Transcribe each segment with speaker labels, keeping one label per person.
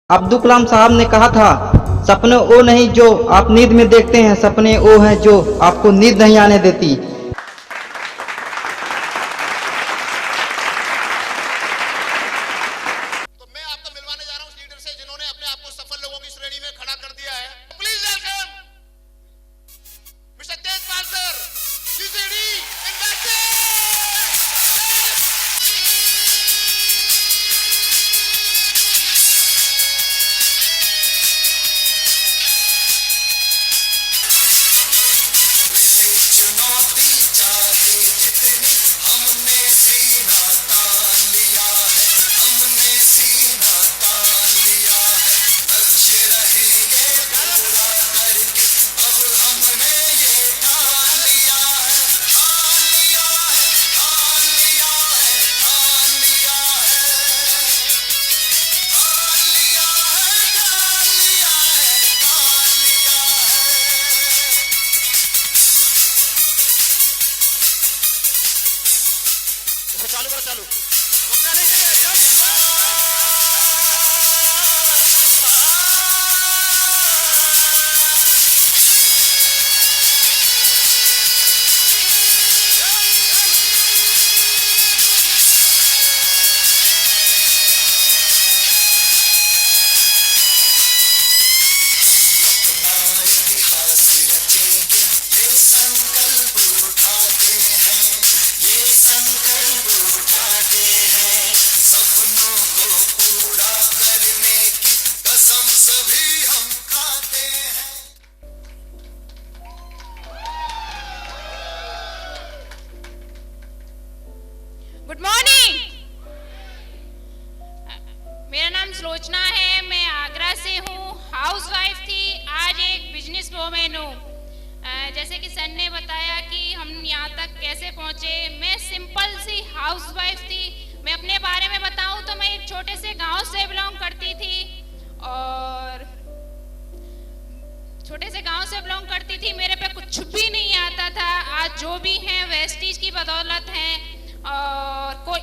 Speaker 1: अब्दुल कलाम साहब ने कहा था, सपने वो नहीं जो आप नींद में देखते हैं, सपने वो हैं जो आपको नींद नहीं आने देती।
Speaker 2: तो मैं आपको मिलवाने जा रहा हूं उस लीडर से जिन्होंने अपने आप को सफल लोगों की श्रेणी में खड़ा कर दिया है। Please welcome mister Tejpal sir, GCD investors.
Speaker 3: चुनौती चाहे जितनी हमने सीना तान लिया है, हमने सीना तान लिया है। लक्ष्य रहेंगे पूरा करके अब हमने ये ठान लिया है, ठान लिया है, ठान लिया है, ठान लिया है, ठान लिया है, ठान लिया है, ठान लिया है।
Speaker 2: चालू करो, चालू रुकना नहीं चाहिए।
Speaker 3: अपना इतिहास रचेंगे, ये संकल्प उठाते हैं, ये संकल्प उठाते हैं। सपनों को पूरा करने की कसम सभी हम खाते हैं।
Speaker 4: Good morning. मेरा नाम सुलोचना है, मैं आगरा से हूँ, हाउसवाइफ थी, आज एक बिजनेस वूमेन हूँ। जैसे कि सर ने बताया कि हम यहाँ तक कैसे पहुँचे, मैं सिंपल सी हाउसवाइफ थी। मैं अपने बारे में बताऊँ तो मैं एक छोटे से गांव से बिलोंग करती थी और छोटे से गांव से बिलोंग करती थी। मेरे पे कुछ भी नहीं आता था। आज जो भी है वेस्टीज की बदौलत है। और कोई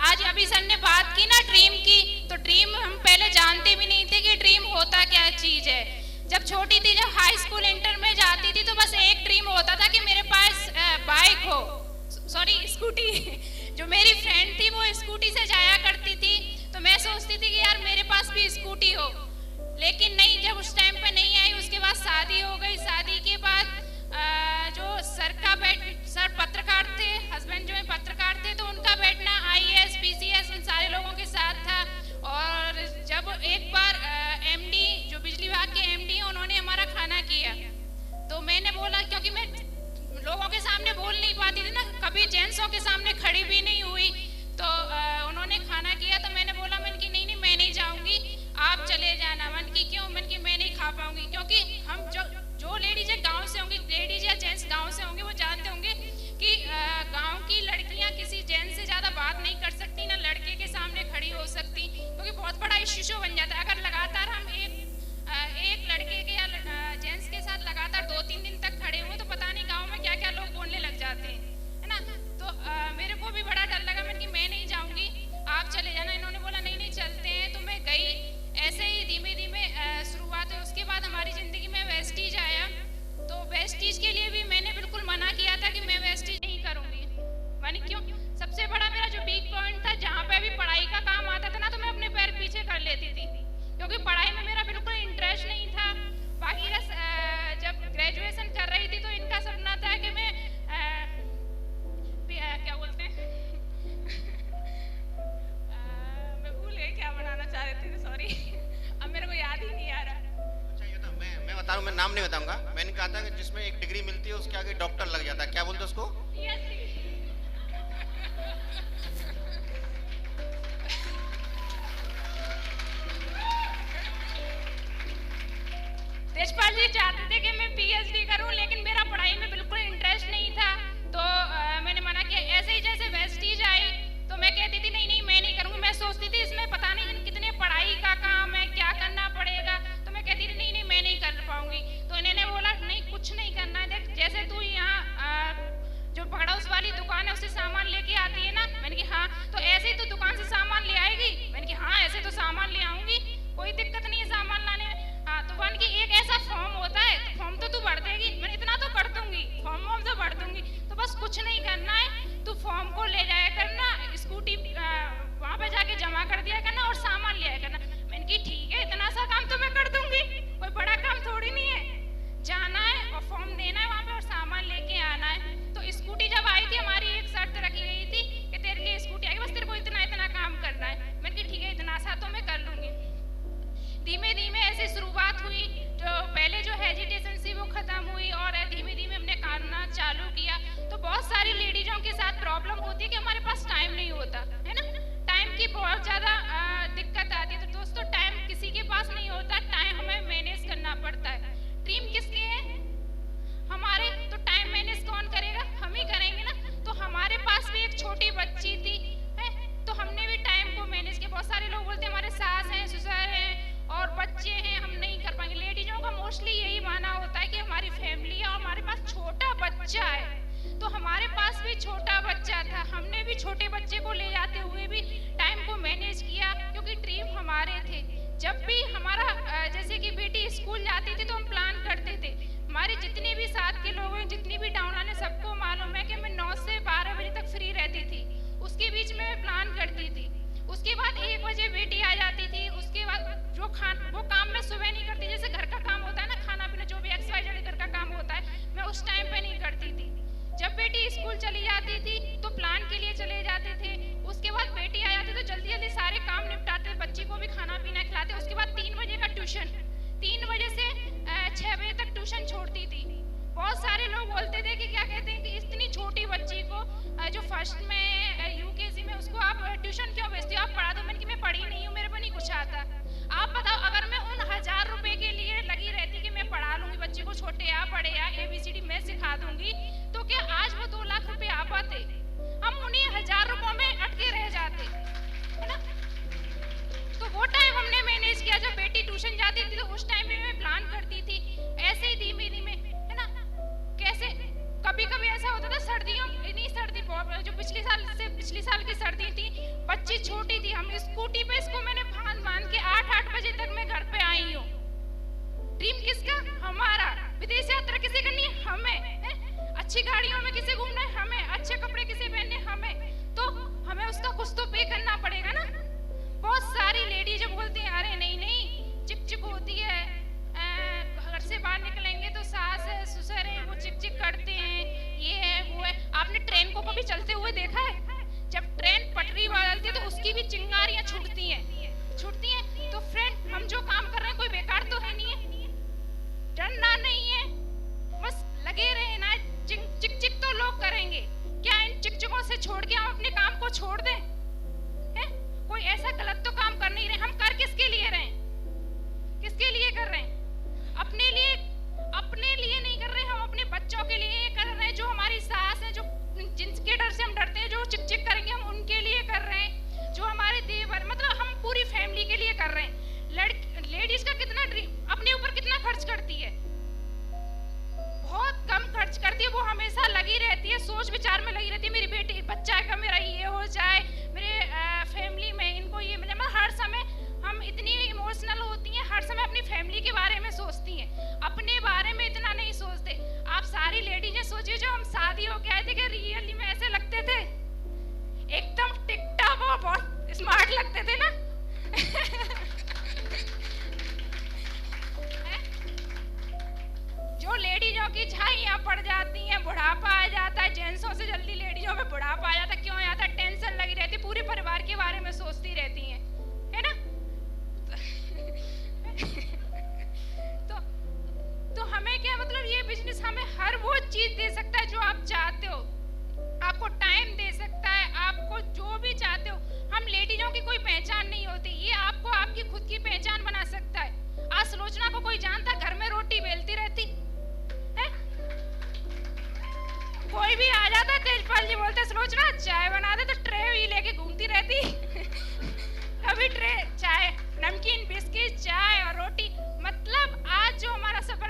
Speaker 4: आज अभी सर ने बात की ना ड्रीम की, तो ड्रीम हम पहले जानते भी नहीं थे कि ड्रीम होता क्या चीज है। जब छोटी थी, जब हाई स्कूल इंटर में जाती थी, तो बस एक ड्रीम होता था कि मेरे पास बाइक हो, सॉरी स्कूटी। जो मेरी फ्रेंड थी वो स्कूटी से जाया करती थी, तो मैं सोचती थी कि यार मेरे पास भी स्कूटी हो। लेकिन नहीं, जब उस टाइम पे नहीं आई, उसके बाद शादी हो गई। शादी के बाद जो सर पत्रकार थे, हस्बैंड जो है पत्रकार थे, तो उनका बैठना आईएएस पीसीएस इन सारे लोगों के साथ था। और जब एक बार एमडी जो बिजली विभाग के एमडी हैं, उन्होंने हमारा खाना किया, तो मैंने बोला, क्योंकि मैं लोगों के सामने बोल नहीं पाती थी ना, कभी जेंट्सों के सामने खड़ी भी नहीं हुई, तो उन्होंने खाना किया, तो मैंने बोला, मैंने कि नहीं मैं नहीं जाऊंगी, आप चले जाना। मन की क्यों? मन की मैं नहीं खा पाऊंगी, क्योंकि हम जो लेडीज गांव से होंगी, लेडीज या जेंट्स गांव से होंगे, वो जानते होंगे कि गांव की लड़कियां किसी जेंट्स से ज्यादा बात नहीं कर सकती, ना लड़के के सामने खड़ी हो सकती, क्योंकि बहुत बड़ा इश्यू बन जाता है। अगर लगातार हम एक लड़के के या जेंट्स के साथ लगातार 2-3 दिन तक खड़े हुए, तो पता नहीं गाँव में क्या क्या लोग बोलने लग जाते हैं, है ना। तो मेरे को भी बड़ा डर लगा। मैंने कि मैं नहीं जाऊंगी, आप चले जाना। इन्होंने बोला नहीं चलते हैं, तो मैं गई। ऐसे ही धीमे धीमे शुरुआत हुई। उसके बाद हमारी जिंदगी में वेस्टीज आया, तो वेस्टीज के लिए भी मैंने बिल्कुल मना किया था कि मैं वेस्टीज नहीं करूंगी। मानी क्यों? सबसे बड़ा मेरा जो वीक पॉइंट था, जहाँ पे भी पढ़ाई का काम आता था ना, तो मैं अपने पैर पीछे कर लेती थी, क्योंकि पढ़ाई में मेरा बिल्कुल इंटरेस्ट नहीं था। बाकी जब ग्रेजुएशन कर रही थी, तो इनका सपना था कि मैं क्या बोलते हैं मैं भूल गई क्या बनाना चाह रही थी, सॉरी, अब मेरे को याद ही नहीं आ रहा।
Speaker 2: अच्छा ये ना, मैं बता रहा हूँ, मैं नाम नहीं बताऊंगा। मैंने कहा था कि जिसमें एक डिग्री मिलती है उसके आगे डॉक्टर लग जाता है, क्या बोलते हैं उसको?
Speaker 4: तेजपाल जी चाहते थे कि मैं पीएचडी करूं, लेकिन मेरा पढ़ाई में बिल्कुल इंटरेस्ट नहीं था, तो मैंने मना किया। ऐसे ही जैसे वेस्टीज आई, तो मैं कहती थी नहीं मैं नहीं करूंगी। मैं सोचती थी इसमें पता नहीं कितने पढ़ाई का काम है, क्या करना पड़ेगा, तो मैं कहती थी नहीं मैं नहीं कर पाऊंगी। तो इन्होंने बोला नहीं कुछ नहीं करना है, देख जैसे तू यहाँ जो पकड़ाउस वाली दुकान है उससे सामान लेके आती है ना, मैंने कि हाँ, तो ऐसे ही तो दुकान से सामान ले आएगी। मैंने कि हाँ ऐसे तो सामान ले आऊंगी, कोई दिक्कत नहीं बोलती है कि हमारे पास टाइम नहीं होता है ना, टाइम की बहुत ज़्यादा दिक्कत आती है। तो दोस्तों टाइम किसी के पास नहीं होता, टाइम हमें मैनेज करना पड़ता है। ड्रीम किसके है? हमारे। तो टाइम मैनेज कौन करेगा? हम ही करेंगे ना। तो हमारे पास भी एक छोटी बच्ची थी है, तो हमने भी टाइम को मैनेज किया। बहुत सारे लोग बोलते हैं हमारे सास हैं, ससुर हैं और बच्चे हैं, हम नहीं कर पाएंगे। लेडीजों का मोस्टली यही मानना होता है कि हमारी फैमिली है और हमारे पास छोटा बच्चा है। तो हमारे पास भी छोटा बच्चा था, हमने भी छोटे बच्चे को ले जाते हुए भी टाइम को मैनेज किया, क्योंकि ड्रीम हमारे थे। जब भी हमारा जैसे कि बेटी स्कूल जाती थी तो हम प्लान करते थे। हमारे जितने भी साथ के लोग हैं, जितनी भी डाउन है, सबको मालूम है कि मैं 9 से 12 बजे तक फ्री रहती थी। उसके बीच में मैं प्लान करती थी। उसके बाद 1 बजे बेटी आ जाती थी। उसके बाद वो काम मैं सुबह नहीं करती, जैसे घर का काम होता है ना, खाना पीना जो भी XYZ घर का काम होता है, मैं उस टाइम पे नहीं करती थी। जब बेटी स्कूल चली जाती थी तो प्लान के लिए चले जाते थे। उसके बाद बेटी आ जाती तो जल्दी जल्दी सारे काम निपटाते, बच्ची को भी खाना पीना खिलाते। उसके बाद 3 बजे का ट्यूशन, 3 बजे से 6 बजे तक ट्यूशन छोड़ती थी। बहुत सारे लोग बोलते थे कि क्या कहते हैं कि इतनी छोटी बच्ची को जो फर्स्ट में UKG में, उसको आप ट्यूशन क्यों भेजती हो? आप पढ़ा दो। मैंने कि मैं पढ़ी नहीं हूँ, मेरे को नहीं कुछ आता। आप बताओ, अगर मैं उन 1000 रुपए के लिए लगी रहती कि मैं पढ़ा लूंगी बच्चे को, छोटे या बड़े या ABCD मैं सिखा दूंगी, तो क्या आज वो 2 लाख रुपए आ पाते? हम उन्हीं 1000 रुपयों में अटके रह जाते, है ना। तो वो टाइम हमने मैनेज किया। जब बेटी ट्यूशन जाती थी तो उस टाइम में मैं प्लान करती थी। ऐसे ही धीमे धीमे, है ना। कैसे कभी कभी ऐसा होता था, सर्दियों, इतनी सर्दी जो पिछली साल की सर्दी थी, बच्ची छोटी थी, हम स्कूटी पे इसको मैंने बांध के 8 बजे तक मैं घर पे आई हूँ। ड्रीम किसका? हमारा। विदेश यात्रा किसे करनी है? हमें। अच्छी गाड़ियों में किसे घूमना है? हमें। अच्छे कपड़े किसे पहनने? हमें। तो हमें उसका कुछ तो पे करना पड़ेगा ना। बहुत सारी लेडी जो बोलती हैं अरे नहीं नहीं चिक चिक होती है, घर से बाहर निकलेंगे तो सास है ससुर है वो चिक चिक करते हैं, ये है वो है। आपने ट्रेन को कभी चलते हुए देखा है? जब ट्रेन पटरी बदलती है तो उसकी भी चिंगारियां छूटती हैं। तो फ्रेंड, हम जो काम कर रहे हैं कोई बेकार तो है नहीं है, डरना नहीं है, बस लगे रहे ना। चिक चिक तो लोग करेंगे, क्या इन चिकचिकों से छोड़ के हम अपने काम को छोड़ दें? है? कोई ऐसा गलत तो काम कर नहीं रहे। हम कर किसके लिए रहे हैं? किसके लिए कर रहे हैं? अपने लिए नहीं कर रहे, हम अपने बच्चों के लिए कर रहे हैं। जो हमारी सास है, जो जिनके डर से हम डरते हैं, जो चिक चिक करेंगे, हम उनके लिए कर रहे हैं। जो हमारे देवर, मतलब हम पूरी फैमिली के लिए कर रहे हैं। लेडीज का कितना ड्रीम अपने ऊपर कितना खर्च करती है? बहुत कम खर्च करती है। वो हमेशा लगी रहती है, सोच विचार में लगी रहती है, मेरी बेटी बच्चा का मेरा ये हो जाए, मेरे फैमिली में इनको ये मिले। मतलब हर समय हम इतनी इमोशनल होती हैं, हर समय अपनी फैमिली के बारे में सोचती हैं, अपने बारे में इतना नहीं सोचते। आप सारी लेडीजें सोचिए, जो हम शादी हो के आए थे, कि रियली में ऐसे लगते थे, एकदम टिकटॉक और बहुत स्मार्ट लगते थे ना। जो लेडीजों की झाइयां पड़ जाती हैं, बुढ़ापा आ जाता है, जेंट्सों से जल्दी लेडीजों में बुढ़ापा आ जाता है। क्यों आता है? टेंशन लगी रहती है, पूरे परिवार के बारे में सोचती रहती हैं, है ना। तो हमें क्या मतलब, ये बिजनेस हमें हर वो चीज दे सकता है जो आप चाहते हो, आपको टाइम दे सकता है, आपको जो भी चाहते हो। हम लेडीजों की कोई पहचान नहीं होती, ये आपको आपकी खुद की पहचान बना सकता है। आज सुलोचना को कोई जानता? घर में रोटी बेलती रहती है, कोई भी आ जाता, तेजपाल जी बोलते सुलोचना चाय बना दे, तो ट्रे ही लेके घूमती रहती। कभी ट्रे, चाय, नमकीन, बिस्किट, चाय और रोटी। मतलब आज जो हमारा सफर,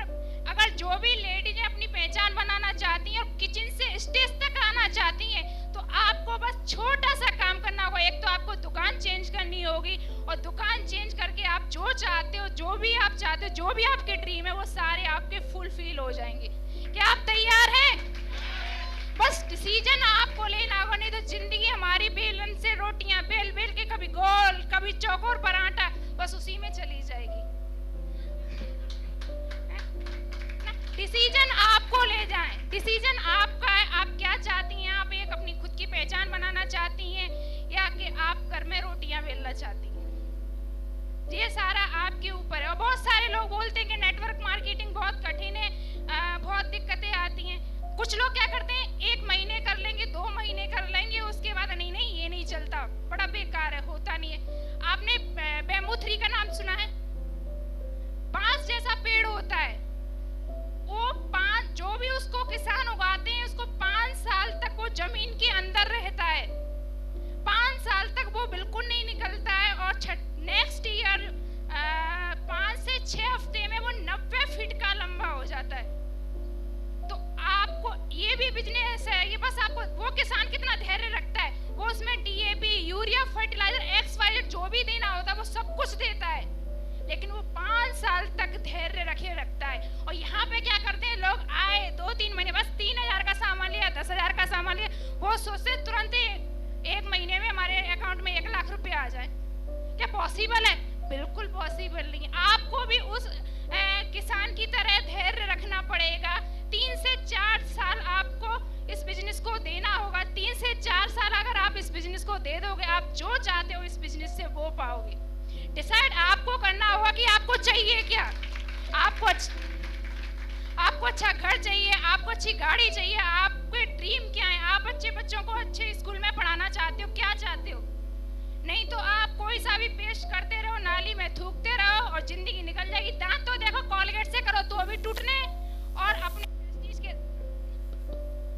Speaker 4: अगर जो भी लेडीज अपनी पहचान बनाना चाहती हैं और किचन से स्टेज तक आना चाहती हैं, तो आपको बस छोटा सा काम करना होगा। एक तो आपको दुकान चेंज करनी होगी, और दुकान चेंज करके आप जो चाहते हो, जो भी आप चाहते हो, जो भी आपके ड्रीम है, वो सारे आपके फुलफिल हो जाएंगे। क्या आप तैयार हैं? बस डिसीजन आपको लेना होगा, नहीं तो जिंदगी हमारी बेलन से रोटियां बेल बेल के, कभी गोल कभी चौकोर पराठा, बस उसी में चली जाएगी। डिसीजन आपको ले जाएं, डिसीजन आपका है। आप क्या चाहती हैं? आप एक अपनी खुद की पहचान बनाना चाहती हैं, या कि आप घर में रोटियां बेलना चाहती हैं? ये सारा आपके ऊपर है। और बहुत सारे लोग बोलते हैं कि नेटवर्क मार्केटिंग बहुत कठिन है, बहुत दिक्कतें आती हैं। कुछ लोग क्या करते हैं, 1 महीने कर लेंगे, 2 महीने कर लेंगे, उसके बाद नहीं नहीं ये नहीं चलता, बड़ा बेकार है, होता नहीं है। आपने बैम्बू ट्री का नाम सुना है? बांस जैसा पेड़ होता है, वो पांच जो भी उसको किसान उगाते हैं उसको 5 साल तक वो जमीन के अंदर रहता है, 5 साल तक वो बिल्कुल नहीं निकलता है, और नेक्स्ट ईयर 5 से 6 हफ्ते में वो 90 फीट का लंबा हो जाता है। तो आपको ये भी बिजनेस है, ये बस आपको, वो किसान कितना धैर्य रखता है, वो उसमें डीएपी, यूरिया, फर्टिलाइजर, XYZ जो भी देना होता है वो सब कुछ देता है, लेकिन वो 5 साल तक धैर्य रखे रखता है। और यहाँ पे क्या करते हैं लोग, आए 2-3 महीने, बस 3,000 का सामान लिया, 10,000 का सामान लिया, वो सोचते तुरंत 1 महीने में हमारे अकाउंट में 1 लाख रुपए आ जाए। क्या पॉसिबल है? बिल्कुल पॉसिबल नहीं। आपको भी उस किसान की तरह धैर्य रखना पड़ेगा। 3 से 4 साल आपको इस बिजनेस को देना होगा। 3 से 4 साल अगर आप इस बिजनेस को दे दोगे, आप जो चाहते हो इस बिजनेस से वो पाओगे। डिसाइड आपको करना होगा कि आपको चाहिए क्या। आपको अच्छा घर चाहिए, आपको अच्छी गाड़ी चाहिए, आपके ड्रीम क्या है, आप अच्छे बच्चों को अच्छे स्कूल में पढ़ाना चाहते हो, क्या चाहते हो? नहीं तो आप कोई सा भी पेस्ट करते रहो, नाली में थूकते रहो और जिंदगी निकल जाएगी। दांत तो देखो कोलगेट से करो तो भी टूटने, और अपने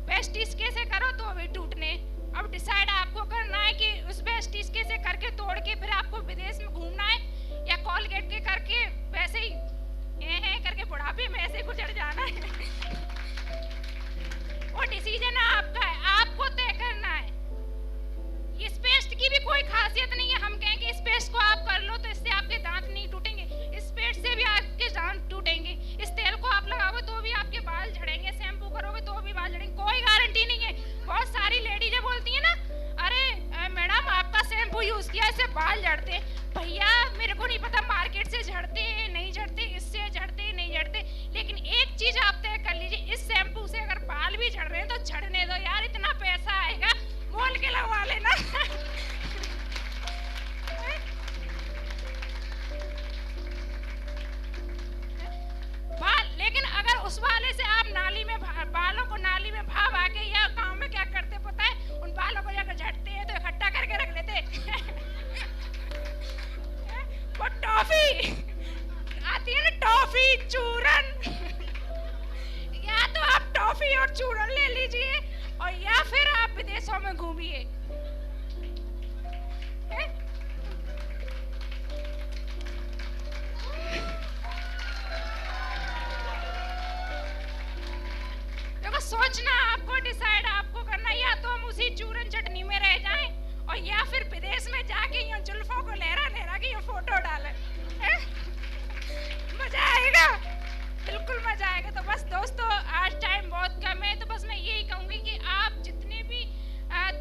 Speaker 4: बेस्ट इसके से करो तो भी टूटने। अब डिसाइड आपको करना है कि उस बेस्ट इसके से करके तोड़ के फिर आपको विदेश में घूमना है, या कोलगेट के करके वैसे ही है करके बुढ़ापे में ऐसे गुजर जाना है। वो डिसीजन आपका है, आपको तय करना है। इस पेस्ट की भी कोई खासियत नहीं है, हम कहें कि इस पेस्ट को आप कर लो तो इससे आपके दांत नहीं टूटेंगे, इस पेस्ट से भी आपके दांत टूटेंगे। इस तेल को आप लगाओगे तो भी आपके बाल झड़ेंगे, शैम्पू करोगे तो भी बाल झड़ेंगे, कोई गारंटी नहीं है। बहुत सारी लेडीज बोलती है ना, अरे मैडम आपका शैम्पू यूज किया इससे बाल झड़ते। भैया मेरे को नहीं पता मार्केट से झड़ते नहीं झड़ते, इससे झड़ते नहीं झड़ते, लेकिन एक चीज आप तय कर लीजिए, इस शैम्पू से अगर बाल भी झड़ रहे हैं तो झड़ने दो यार, इतना पैसा आएगा बोल के लगवा लेना। लेकिन अगर उस वाले से आप नाली में बालों को नाली में भाव आके, या गांव में क्या करते पता है, उन बालों को जाकर झड़ते हैं तो इकट्ठा करके रख लेते। वो टॉफी आती है ना, टॉफी चूरन, या तो आप टॉफी और चूरन ले लीजिए, और या फिर आप विदेशों में घूमिए। देखो सोचना आपको, डिसाइड आपको करना, या तो हम उसी चूरन चटनी में रह जाएं, और या फिर विदेश में जाके ये जुल्फों को लहरा लहरा के ये फोटो डालें। मजा आएगा, बिल्कुल मजा आएगा। तो बस दोस्तों आज टाइम बहुत कम है, तो बस मैं यही कहूंगी कि आप जितने भी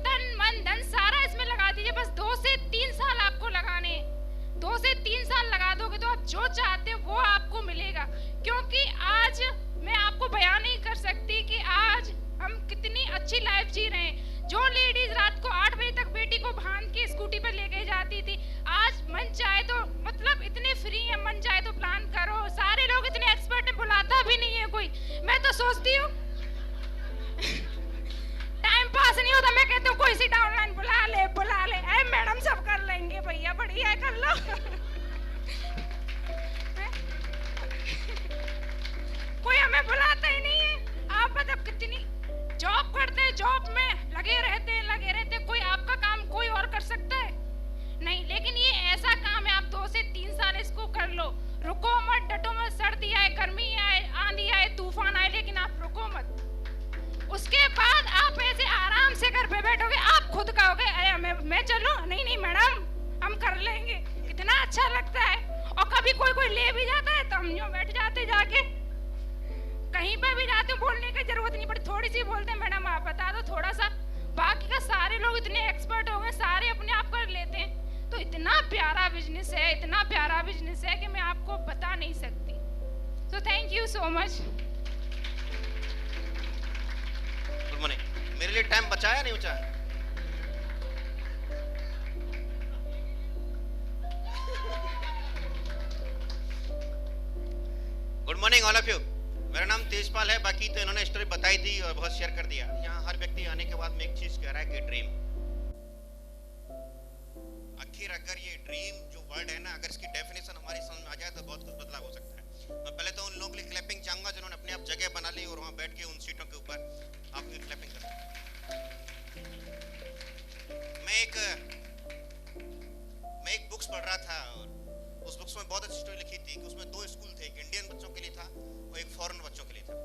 Speaker 4: तन मन धन सारा इसमें लगा दीजिए। बस 2 से 3 साल आपको लगाने, 2 से 3 साल लगा दोगे तो आप जो चाहते हो वो आपको मिलेगा। क्योंकि आज मैं आपको बयान नहीं कर सकती कि आज हम कितनी अच्छी लाइफ जी रहे हैं। जो लेडीज रात को 8 बजे तक बेटी को बांध के स्कूटी पर लेके जाती थी, आज मन चाहे तो, मतलब इतने फ्री है, मन चाहे तो प्लान करो। सारे लोग इतने एक्सपर्ट हैं, बुलाता भी नहीं है कोई। मैं तो सोचती हूँ टाइम पास नहीं होता, मैं कहती हूँ कोई सी डाउनलाइन बुला ले। अरे मैडम सब कर लेंगे, भैया बढ़िया है, कर लो। कोई हमें बुलाता ही नहीं है। आप मतलब कितनी जॉब करते हैं, जॉब में लगे रहते हैं, कोई आपका काम कोई और कर सकता है नहीं। लेकिन ये ऐसा काम है, आप 2 से 3 साल इसको कर लो, रुको मत, डटो मत। सर्दी आए, गर्मी आए, आंधी आए, तूफान आए, लेकिन आप रुको मत। उसके बाद आप ऐसे आराम से घर पे बैठोगे, आप खुद कहोगे अरे मैं चलूं, नहीं मैडम हम कर लेंगे। कितना अच्छा लगता है। और कभी कोई ले भी जाता है तो हम यूं बैठ जाते, जाके कहीं पे भी जाते, बोलने की जरूरत नहीं पड़ती, थोड़ी सी बोलते मैडम आप बता दो थोड़ा सा। बाकी का सारे लोग इतने एक्सपर्ट हो गए, सारे अपने आप कर लेते हैं। तो इतना प्यारा बिजनेस है, इतना प्यारा बिजनेस है कि मैं आपको बता नहीं सकती। So thank you so much.
Speaker 2: Good morning. मेरे लिए टाइम बचा या नहीं बचा? Good morning all of you. मेरा नाम तेजपाल है। बाकी तो इन्होंने स्टोरी बताई थी और बहुत शेयर कर दिया। यहाँ हर व्यक्ति आने के बाद में एक चीज कह रहा है कि ड्रीम। आखिर अगर ये ड्रीम जो वर्ड है ना, अगर इसकी डेफिनेशन हमारी समझ में आ जाए तो बहुत कुछ बदलाव हो सकता है। मैं पहले तो उन लोगों के लिए क्लैपिंग चाहूंगा जिन्होंने अपने आप जगह बना ली और वहां बैठ के उन सीटों के ऊपर आप भी क्लैपिंग करें। मैं एक बुक्स पढ़ रहा था और उस बुक्स में बहुत अच्छी स्टोरी लिखी थी कि उसमें 2 स्कूल थे, एक इंडियन बच्चों के लिए था और एक फॉरेन बच्चों के लिए था।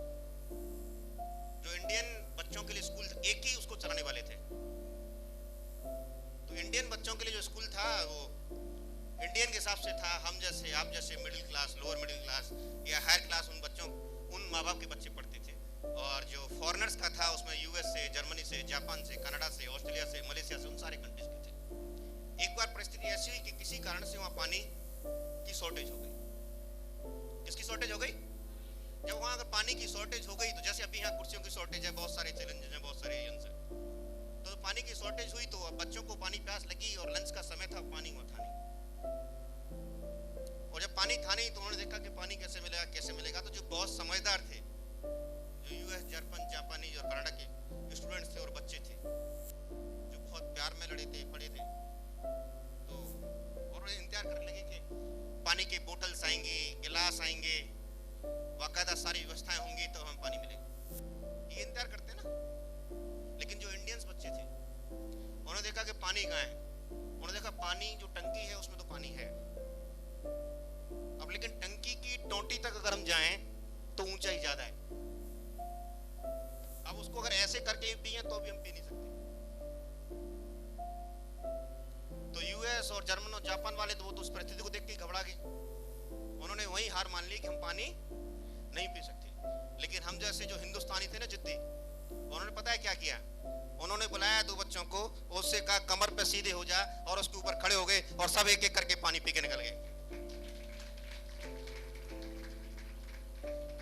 Speaker 2: जो इंडियन बच्चों के लिए स्कूल एक ही उसको चलाने वाले थे। तो इंडियन बच्चों के लिए जो स्कूल था वो इंडियन के हिसाब से था, हम जैसे आप जैसे middle class, lower middle class या हायर क्लास उन बच्चों, उन माँ बाप के बच्चे पढ़ते थे। और जो फॉरेनर्स का था उसमें यूएस से, जर्मनी से, जापान से, कनाडा से, ऑस्ट्रेलिया से, मलेशिया से, उन सारे कंट्रीज के थे। एक बार परिस्थिति ऐसी हुई कि किसी कारण से वहाँ पानी की शॉर्टेज हो गई। किसकी शॉर्टेज हो गई? जब वहाँ अगर पानी की शॉर्टेज हो गई तो जैसे अभी यहाँ कुर्सियों की शॉर्टेज है, बहुत सारे चैलेंजेस हैं, बहुत सारे एजेंट्स हैं, तो पानी की शॉर्टेज हुई तो बच्चों को पानी प्यास लगी और लंच का समय था, पानी वहाँ था नहीं। और जब पानी था नहीं तो उन्होंने देखा कि पानी कैसे मिलेगा, कैसे मिलेगा। तो जो बहुत समझदार थे, जो यूएस, जापानी और कनाडा के स्टूडेंट्स थे और बच्चे थे जो बहुत प्यार में लड़े थे, पढ़े थे, तो और इंतजार करने लगे कि पानी के बोतल्स आएंगे, गिलास आएंगे, बाकायदा सारी व्यवस्थाएं होंगी तो हमें पानी मिलेगा। ये इंतजार करते ना। लेकिन जो इंडियंस बच्चे थे उन्होंने देखा कि पानी कहाँ है। उन्होंने देखा पानी जो टंकी है उसमें तो पानी है, अब लेकिन टंकी की टोंटी तक अगर हम जाएं तो ऊंचाई ज्यादा है। अब उसको अगर ऐसे करके पिए तो भी हम पी नहीं सकते। तो यूएस और जर्मन और जापान वाले तो वो तो उस परिस्थिति को देख के घबरा गए। उन्होंने वही हार मान ली कि हम पानी नहीं पी सकते। लेकिन हम जैसे जो हिंदुस्तानी थे ना जिद्दी, उन्होंने पता है क्या किया? उन्होंने बुलाया 2 बच्चों को, उससे कहा कमर पे सीधे हो जा, और उसके ऊपर खड़े हो गए और सब एक एक करके पानी पी के निकल गए।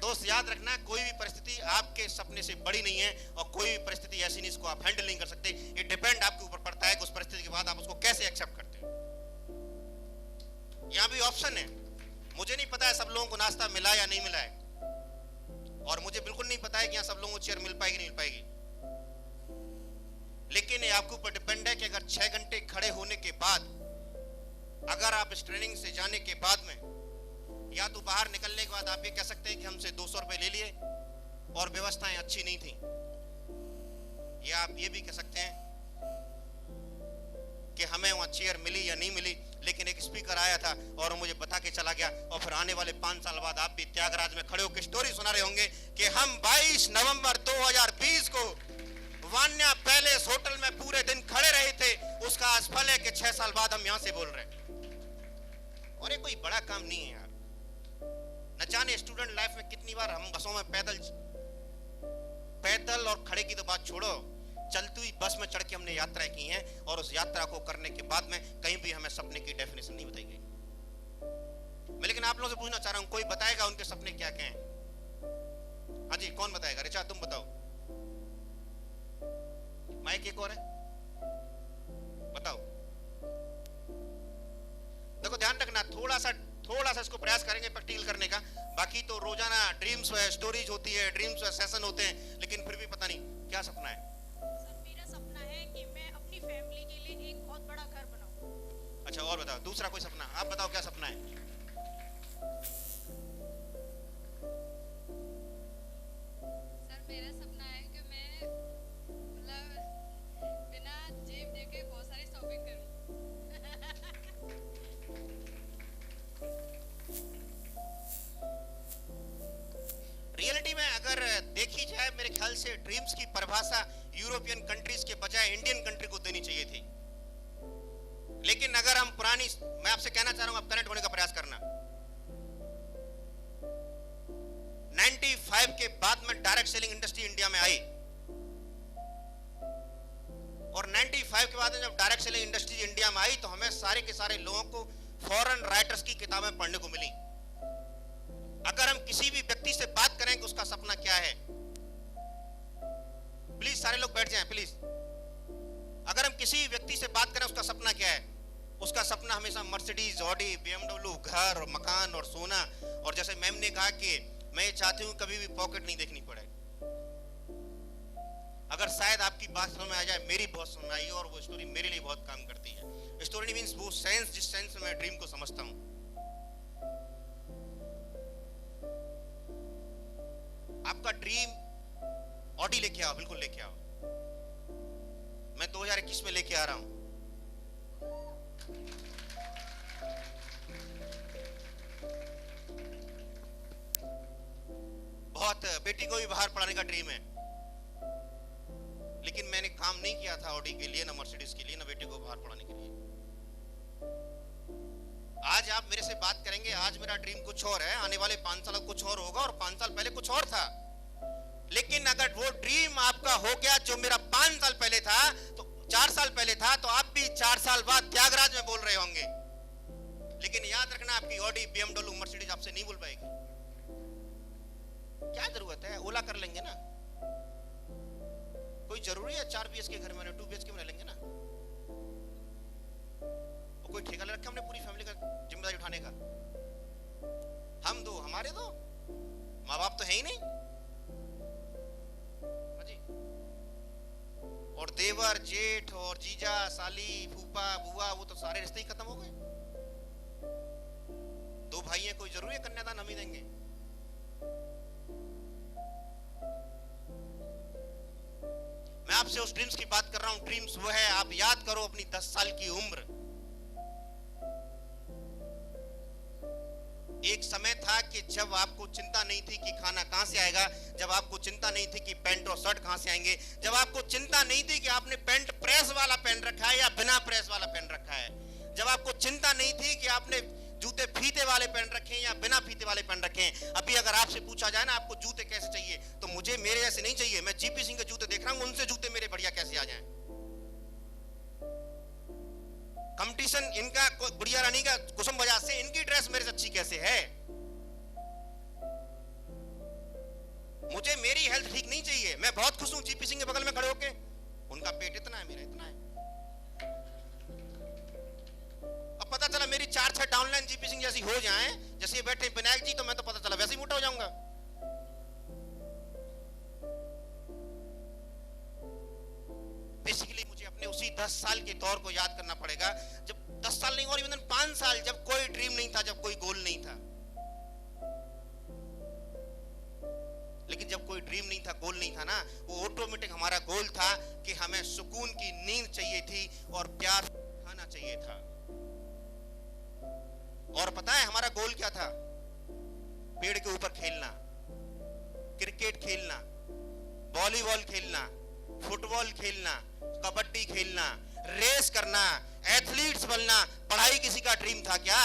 Speaker 2: दोस्त याद रखना, कोई भी परिस्थिति आपके सपने से बड़ी नहीं है और कोई भी परिस्थिति ऐसी नहीं जिसको आप हैंडल नहीं कर सकते। ये डिपेंड आपके ऊपर पड़ता है कि उस परिस्थिति के बाद आप उसको कैसे एक्सेप्ट करते हैं। यहाँ भी ऑप्शन है। मुझे नहीं पता है सब लोगों को नाश्ता मिला या नहीं मिला है, और मुझे बिल्कुल नहीं पता है कि यहाँ सब लोगों को चेयर मिल पाएगी नहीं मिल पाएगी। लेकिन ये आपके ऊपर डिपेंड है कि अगर 6 घंटे खड़े होने के बाद, अगर आप इस ट्रेनिंग से जाने के बाद में, या तो बाहर निकलने के बाद आप ये कह सकते हैं कि हमसे 200 रुपए ले लिए और व्यवस्थाएं अच्छी नहीं थी, या आप ये भी कह सकते हैं कि हमें वहां चेयर मिली या नहीं मिली, लेकिन एक स्पीकर आया था और मुझे बता के चला गया। और फिर आने वाले 5 साल बाद आप भी त्यागराज में खड़े होकर स्टोरी सुना रहे होंगे कि हम 22 नवंबर 2020 को वान्या पैलेस होटल में पूरे दिन खड़े रहे थे। उसका असफल है कि 6 साल बाद हम यहां से बोल रहे हैं। और ये कोई बड़ा काम नहीं है यार। न जाने स्टूडेंट लाइफ में कितनी बार हम बसों में पैदल और खड़े की तो बात छोड़ो, चलती हुई बस में चढ़ के हमने यात्राएं की हैं, और उस यात्रा को करने के बाद में कहीं भी हमें सपने की डेफिनेशन नहीं बताई गई। मैं लेकिन आप लोगों से पूछना चाह रहा हूं, कोई बताएगा उनके सपने क्या क्या हैं? हाँ जी, कौन बताएगा? रिचा तुम बताओ। माइक एक और है, बताओ। देखो ध्यान रखना, थोड़ा सा इसको प्रयास करेंगे प्रैक्टिकल करने का। बाकी तो रोजाना ड्रीम्स है, स्टोरीज होती है, ड्रीम्स है, सेशन होते हैं, लेकिन फिर भी पता नहीं क्या सपना है।
Speaker 5: सर मेरा सपना है कि मैं अपनी फैमिली के लिए एक बहुत बड़ा घर बनाऊं।
Speaker 2: अच्छा, और बताओ दूसरा कोई सपना? आप बताओ क्या सपना है?
Speaker 5: सर मेरा सपना है कि मैं मतलब बिना जेब देके बहुत सारी शॉपिंग करूं।
Speaker 2: रियलिटी में अगर देखी जाए, मेरे ख्याल से ड्रीम्स की परिभाषा यूरोपियन कंट्रीज के बजाय इंडियन कंट्री को देनी चाहिए थी। लेकिन अगर हम पुरानी, मैं आपसे कहना चाह रहा हूं, आप कनेक्ट होने का प्रयास करना। 95 के बाद में डायरेक्ट सेलिंग इंडस्ट्री इंडिया में आई, और 95 के बाद में जब डायरेक्ट सेलिंग इंडस्ट्री इंडिया में आई तो हमें सारे के सारे लोगों को फॉरेन राइटर्स की किताबें पढ़ने को मिली। अगर हम किसी भी व्यक्ति से बात करें कि उसका सपना क्या है, प्लीज सारे लोग बैठ जाएं प्लीज। अगर हम किसी व्यक्ति से बात करें उसका सपना क्या है, उसका सपना हमेशा मर्सिडीज, ऑडी, BMW, घर और मकान और सोना। और जैसे मैम ने कहा कि मैं ये चाहती हूँ कभी भी पॉकेट नहीं देखनी पड़े। अगर शायद आपकी बात समझ में आ जाए, मेरी बहुत समझ में आई और वो स्टोरी मेरे लिए बहुत काम करती है। स्टोरी मींस वो सेंस, जिस सेंस में मैं ड्रीम को समझता हूँ। आपका ड्रीम ऑडी लेके आओ, बिल्कुल लेके आओ। मैं 2021 में लेके आ रहा हूं। बहुत बेटी को भी बाहर पढ़ाने का ड्रीम है, लेकिन मैंने काम नहीं किया था ऑडी के लिए, ना मर्सिडीज के लिए, ना बेटी को बाहर पढ़ाने के लिए। आज आप मेरे से बात करेंगे, आज मेरा ड्रीम कुछ और है, आने वाले 5 साल कुछ और होगा, और 5 साल पहले कुछ और था। लेकिन अगर वो ड्रीम आपका हो गया जो मेरा 5 साल पहले था, तो 4 साल पहले था, तो आप भी 4 साल बाद त्यागराज में बोल रहे होंगे। लेकिन याद रखना, आपकी ऑडी, BMW, मर्सिडीज आपसे नहीं बोल पाएगी। क्या जरूरत है, ओला कर लेंगे ना। कोई जरूरी है 4 BHK घर में, 2 BHK में रह लेंगे ना। और कोई ठेका ले रखा हमने पूरी फैमिली का जिम्मेदारी उठाने का। हम दो, हमारे दो, माँ बाप तो है ही नहीं। हाँ जी। और देवर, जेठ और जीजा, साली, फूफा, बुआ, वो तो सारे रिश्ते ही खत्म हो गए। 2 भाई हैं, कोई जरूरी है कन्यादान हम ही देंगे। मैं आपसे उस ड्रीम्स की बात कर रहा हूं। ड्रीम्स वो है, आप याद करो अपनी 10 साल की उम्र। एक समय था कि जब आपको चिंता नहीं थी कि खाना कहां से आएगा, जब आपको चिंता नहीं थी कि पैंट और शर्ट कहां से आएंगे, जब आपको चिंता नहीं थी कि आपने पैंट प्रेस वाला पहन रखा है या बिना प्रेस वाला पहन रखा है, जब आपको चिंता नहीं थी कि आपने जूते फीते वाले पहन रखे हैं या बिना फीते वाले पहन रखे हैं। अभी अगर आपसे पूछा जाए ना आपको जूते कैसे चाहिए, तो मुझे मेरे जैसे नहीं चाहिए। मैं जीपी सिंह के जूते देख रहा हूं, उनसे जूते मेरे बढ़िया कैसे आ जाएं। कंपटीशन इनका बुढ़िया रानी का कुसुम बजाज से, इनकी ड्रेस मेरे से अच्छी कैसे है। मुझे मेरी हेल्थ ठीक नहीं चाहिए। मैं बहुत खुश हूं जीपी सिंह के बगल में खड़े होके, उनका पेट इतना है, मेरा इतना है। अब पता चला मेरी 4-6 डाउनलाइन जीपी सिंह जैसी हो जाएं, जैसे ये बैठे विनायक जी, तो मैं तो पता चला वैसे ही मोटा हो जाऊंगा। बेसिकली मुझे अपने उसी 10 साल के दौर को याद करना पड़ेगा, जब 10 साल नहीं और इवन 5 साल, जब कोई ड्रीम नहीं था, जब कोई गोल नहीं था। लेकिन जब कोई ड्रीम नहीं था, गोल नहीं था ना, वो ऑटोमेटिक हमारा गोल था कि हमें सुकून की नींद चाहिए थी और प्यार खाना चाहिए था। और पता है हमारा गोल क्या था? पेड़ के ऊपर खेलना, क्रिकेट खेलना, वॉलीबॉल खेलना, फुटबॉल खेलना, कबड्डी खेलना, रेस करना, एथलीट्स बनना। पढ़ाई किसी का ड्रीम था क्या?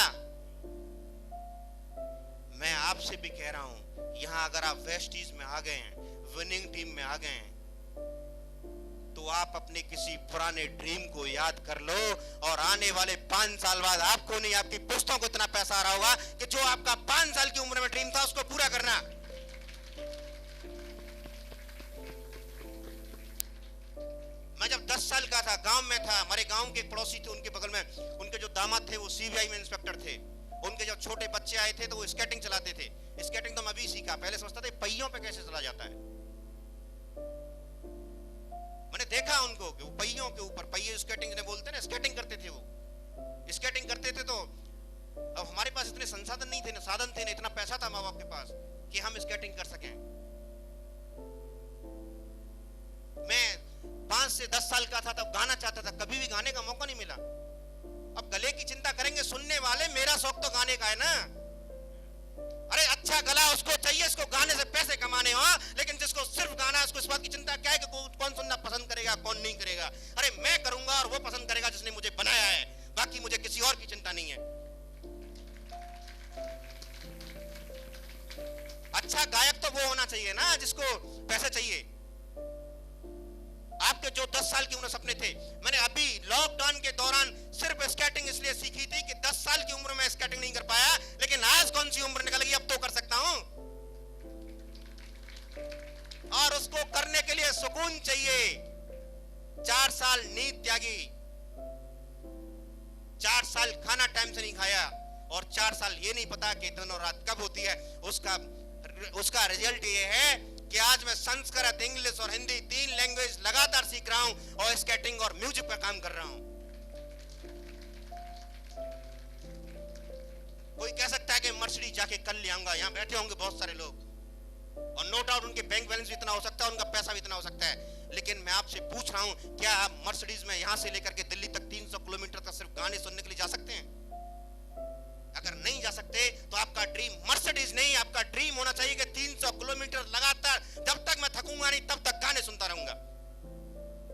Speaker 2: मैं आपसे भी कह रहा हूं, यहां अगर आप वेस्टीज में आ गए हैं, विनिंग टीम में आ गए हैं, तो आप अपने किसी पुराने ड्रीम को याद कर लो, और आने वाले 5 साल बाद आपको नहीं, आपकी पुश्तों को इतना पैसा आ रहा होगा कि जो आपका 5 साल की उम्र में ड्रीम था उसको पूरा करना। मैं जब 10 साल का था, गांव में था, हमारे गांव के एक पड़ोसी थे, उनके बगल में उनके जो दामाद थे वो सीबीआई में इंस्पेक्टर थे। उनके जब छोटे बच्चे आए थे तो वो स्केटिंग चलाते थे। स्केटिंग तो मैं अभी सीखा, पहले समझता था पहियों पे कैसे चला जाता है। मैंने देखा उनको कि वो पहियों के ऊपर, पहिए स्केटिंग ने बोलते ना, स्केटिंग करते थे। वो स्केटिंग करते थे। तो अब हमारे पास इतने संसाधन नहीं थे, ना साधन थे, ना इतना पैसा था माँ बाप के पास कि हम स्केटिंग कर सकें। मैं 5 से 10 साल का था तब गाना चाहता था, कभी भी गाने का मौका नहीं मिला। अब गले की चिंता करेंगे सुनने वाले, मेरा शौक तो गाने का है ना। अरे अच्छा गला उसको चाहिए, इसको गाने से पैसे कमाने हो, लेकिन जिसको सिर्फ गाना है उसको इस बात की चिंता क्या है कि कौन सुनना पसंद करेगा, कौन नहीं करेगा। अरे मैं करूंगा और वो पसंद करेगा जिसने मुझे बनाया है, बाकी मुझे किसी और की चिंता नहीं है। अच्छा गायक तो वो होना चाहिए ना जिसको पैसे चाहिए। आपके जो 10 साल की उम्र सपने थे, मैंने अभी लॉकडाउन के दौरान सिर्फ स्केटिंग इसलिए सीखी थी कि 10 साल की उम्र में स्केटिंग नहीं कर पाया, लेकिन आज कौन सी उम्र निकल गई, अब तो कर सकता हूं। और उसको करने के लिए सुकून चाहिए। 4 साल नींद त्यागी, 4 साल खाना टाइम से नहीं खाया, और 4 साल ये नहीं पता कि दिन और रात कब होती है। उसका उसका रिजल्ट ये है कि आज मैं संस्कृत, इंग्लिश और हिंदी 3 लैंग्वेज लगातार सीख रहा हूं और स्केटिंग और म्यूजिक पर काम कर रहा हूं। कोई कह सकता है कि मर्सिडीज जाके कल ले आऊंगा, यहां बैठे होंगे बहुत सारे लोग और नो डाउट उनके बैंक बैलेंस भी इतना हो सकता है, उनका पैसा भी इतना हो सकता है, लेकिन मैं आपसे पूछ रहा हूं, क्या आप मर्सिडीज में यहां से लेकर के दिल्ली तक 300 किलोमीटर तक सिर्फ गाने सुनने के लिए जा सकते हैं? अगर नहीं जा सकते तो आपका ड्रीम मर्सिडीज नहीं, आपका ड्रीम होना चाहिए कि 300 किलोमीटर लगातार जब तक मैं थकूंगा नहीं तब तक गाने सुनता रहूंगा।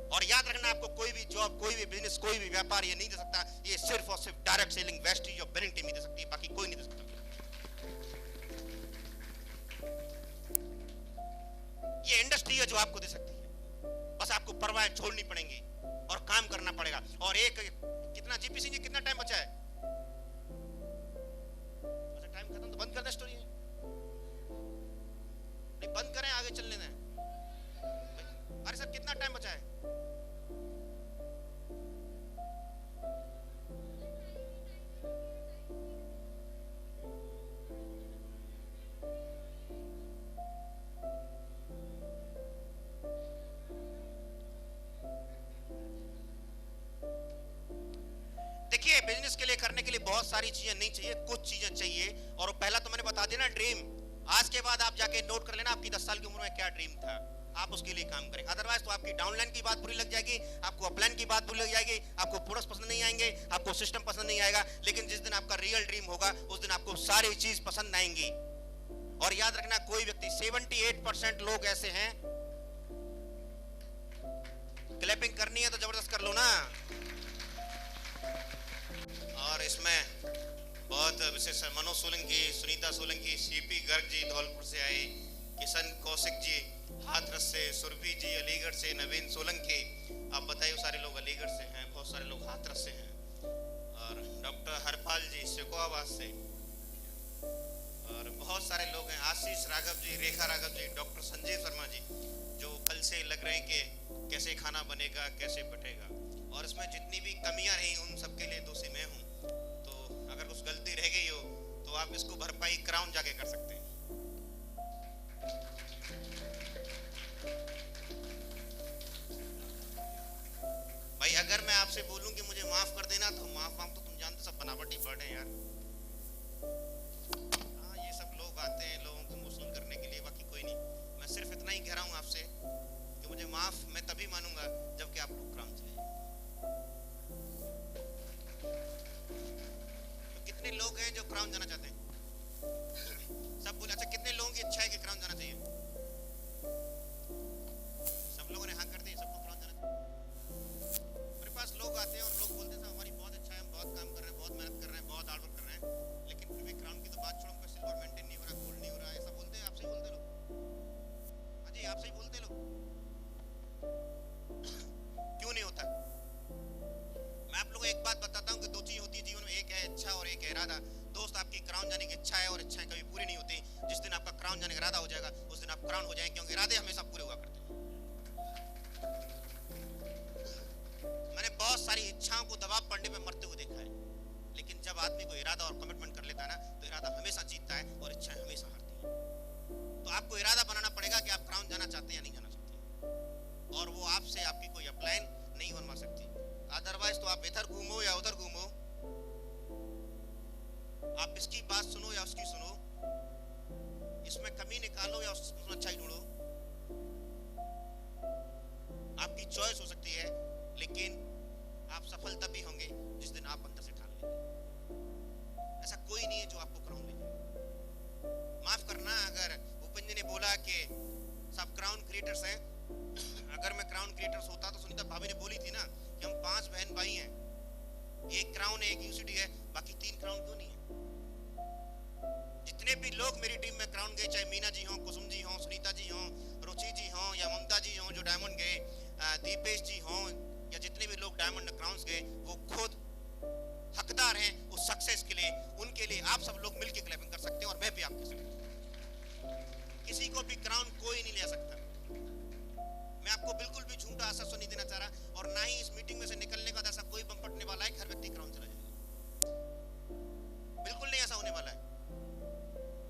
Speaker 2: और याद रखना, आपको कोई भी जॉब, कोई भी बिजनेस, कोई भी व्यापार ये नहीं दे सकता, ये सिर्फ और सिर्फ डायरेक्ट सेलिंग, वेस्टेज और बिलिंग टीम ही दे सकती है, बाकी कोई नहीं दे सकता। ये इंडस्ट्री है जो आपको दे सकती है, बस आपको परवाहें छोड़नी पड़ेंगी और काम करना पड़ेगा। और एक कितना जीपी सिंह जी, कितना टाइम बचा है? टाइम खत्म तो बंद कर दे स्टोरी, नहीं बंद करें, आगे चलने दें। अरे सर कितना टाइम बचा है? देखिए, बिजनेस के लिए करने के लिए बहुत सारी चीजें नहीं चाहिए, कुछ चीजें चाहिए। और पहला तो मैंने बता दिया ना, ड्रीम। आज के बाद आप जाके नोट कर लेना आपकी 10 साल की उम्र में क्या ड्रीम था, आप उसके लिए काम करें। अदरवाइज तो आपकी डाउनलाइन की बात बुरी लग जाएगी, आपको अपलाइन की बात बुरी लग जाएगी, आपको प्रोडक्ट्स पसंद नहीं आएंगे, आपको सिस्टम पसंद नहीं आएगा। लेकिन जिस दिन आपका रियल ड्रीम होगा उस दिन आपको सारी चीज पसंद आएंगी। और याद रखना, कोई व्यक्ति 78% लोग ऐसे हैं, क्लैपिंग करनी है तो जबरदस्त कर लो ना। और इसमें बहुत विशेष मनोज सोलंकी, सुनीता सोलंकी, सीपी गर्ग जी धौलपुर से आए, किशन कौशिक जी हाथरस से, सुरभि जी अलीगढ़ से, नवीन सोलंकी, आप बताइए सारे लोग अलीगढ़ से हैं, बहुत सारे लोग हाथरस से हैं, और डॉक्टर हरपाल जी शेखोवाबाद से, और बहुत सारे लोग हैं, आशीष राघव जी, रेखा राघव जी, डॉक्टर संजीव शर्मा जी, जो कल से लग रहे हैं कि कैसे खाना बनेगा, कैसे बटेगा। और इसमें जितनी भी कमियां रही उन सबके लिए दोषी मैं हूँ। तो अगर कुछ गलती रह गई हो तो आप इसको भरपाई क्राउन जाके कर सकते हैं। भाई अगर मैं आपसे बोलूं कि मुझे माफ कर देना तो माफ तो तुम जानते सब बनावटी वर्ड है यार। हाँ, ये सब लोग आते हैं लोगों को इमोशनल करने के लिए, बाकी कोई नहीं। मैं सिर्फ इतना ही कह रहा हूँ आपसे कि मुझे माफ मैं तभी मानूंगा जबकि आप लोग क्राउन चले। तो कितने लोग हैं जो क्राउन जाना चाहते हैं? सब बोले। अच्छा, कितने लोगों की इच्छा है कि क्राउन जाना चाहिए? सब लोगों ने हाँ कर दी, सबको क्राउन जाना चाहिए। मेरे पास लोग आते हैं और लोग बोलते हैं हमारी बहुत इच्छा है, हम बहुत काम कर रहे हैं, बहुत मेहनत कर रहे हैं, बहुत हार्ड वर्क कर रहे हैं, लेकिन फिर भी क्राउन की तो बात छोड़ो, हमको सिल्वर मेंटेन नहीं हो रहा, गोल्ड नहीं हो रहा, ऐसा बोलते हैं। आपसे ही बोलते लोग। हाँ जी, आपसे ही बोलते लोग। क्यों नहीं होता? मैं आप लोगों को एक बात बताता हूँ कि दो चीज होती है जीवन में, एक है इच्छा और एक है इरादा। दोस्त, आपकी क्राउन जाने की इच्छा है और इच्छाएं कभी पूरी नहीं होती। जिस दिन आपका क्राउन जाने का इरादा हो जाएगा उस दिन आप क्राउन हो जाएंगे, क्योंकि इरादे हमेशा पूरे हुआ करते हैं। मैंने बहुत सारी इच्छाओं को दबाव पड़ने पे मरते हुए देखा है, लेकिन जब आदमी को इरादा और कमिटमेंट कर लेता है ना, तो इरादा हमेशा जीतता है और इच्छाएं हमेशा हारती हैं। तो आपको इरादा बनाना पड़ेगा कि आप क्राउन जाना चाहते हैं या नहीं जाना चाहते, और वो आपसे आपकी कोई अपलाइन नहीं बनवा सकती। अदरवाइज तो आप इधर घूमो या उधर घूमो, आप इसकी बात सुनो या उसकी सुनो, इसमें कमी निकालो या उसमें अच्छाई ढूंढो, आपकी चॉइस हो सकती है, लेकिन आप सफल तभी होंगे जिस दिन आप अंदर से ठान लेंगे। ऐसा कोई नहीं है जो आपको क्राउन ले जाए। माफ करना, अगर भूपेंद्र जी ने बोला कि सब क्राउन क्रिएटर्स हैं, अगर मैं क्राउन क्रिएटर्स होता तो सुनीता भाभी ने बोली थी ना कि हम 5 बहन भाई हैं, एक क्राउन है, एक यूसीडी है, बाकी 3 क्राउन क्यों नहीं है? जितने भी लोग मेरी टीम में क्राउन गए, चाहे मीना जी हों, कुसुम जी हों, सुनीता जी हों, रुचि जी हों या ममता जी हों जो डायमंड गए, दीपेश जी हों या जितने भी लोग डायमंड क्राउन्स गए, वो खुद हकदार हैं उस सक्सेस के लिए। उनके लिए आप सब लोग मिलकर क्लैपिंग कर सकते हैं और मैं भी आपके साथ। किसी को भी क्राउन कोई नहीं ले सकता। मैं आपको बिल्कुल भी झूठा आश्वासन नहीं देना चाह रहा, और ना ही इस मीटिंग में से निकलने का ऐसा कोई बम फटने वाला है कि हर व्यक्ति क्राउन चला जाएगा। बिल्कुल नहीं ऐसा होने वाला है।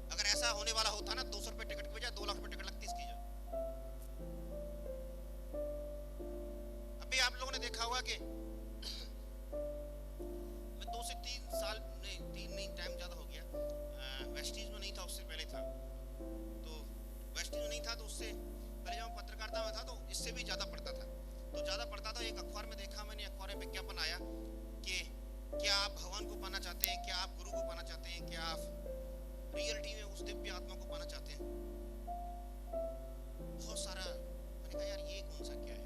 Speaker 2: अगर ऐसा होने वाला होता ना, 200 आप लोगों ने देखा होगा कि मैं 2 से 3 साल नहीं, 3 नहीं, टाइम ज़्यादा हो गया, वेस्टीज में नहीं था, उससे पहले था। तो वेस्टीज में नहीं था तो उससे पहले जब पत्रकारिता में था तो इससे भी ज़्यादा पढ़ता था। तो ज़्यादा पढ़ता था, एक अखबार में देखा मैंने, अखबार में विज्ञापन आया कि क्या आप भगवान को पाना चाहते हैं, क्या आप गुरु को पाना चाहते हैं, क्या आप रियलिटी में उस दिव्य आत्मा को पाना चाहते हैं। बहुत सारा मैंने कहा यार ये कौन सा क्या है।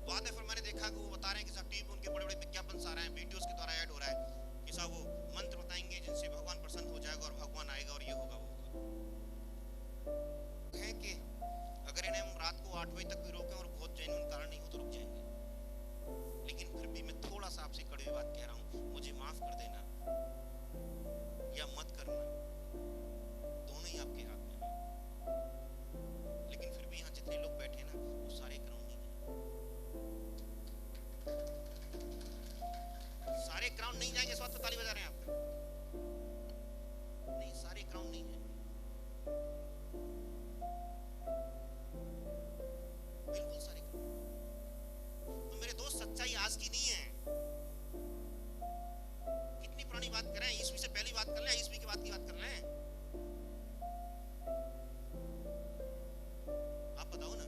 Speaker 2: बाद में फिर मैंने देखा कि वो बता रहे हैं कि साहब टीवी पे उनके बड़े बड़े विज्ञापन आ रहे हैं, वीडियोस के द्वारा ऐड हो रहा है कि साहब वो मंत्र बताएंगे जिनसे भगवान प्रसन्न हो जाएगा और भगवान आएगा और ये होगा वो होगा। है कि अगर इन्हें हम रात को 8 बजे तक भी रोकें और बहुत जेन्युइन कारण नहीं हो तो रुक जाएंगे। लेकिन फिर भी मैं थोड़ा सा आपसे कड़वी बात कह रहा हूँ, मुझे माफ कर देना या मत करना, दोनों ही आपके हाथ में है। लेकिन फिर भी यहाँ जितने लोग बैठे ना वो सारे क्राउन नहीं है, सारे क्राउन नहीं जाएंगे। इस बात पर ताली बजा रहे हैं आप? नहीं, सारे क्राउन नहीं है, बिल्कुल सारे क्राउन। तो मेरे दोस्त सच्चाई आज की नहीं है। कितनी पुरानी बात कर रहे हैं, ईस्वी से पहली बात कर रहे हैं, ईस्वी के बाद की बात कर रहे हैं। आप बताओ ना।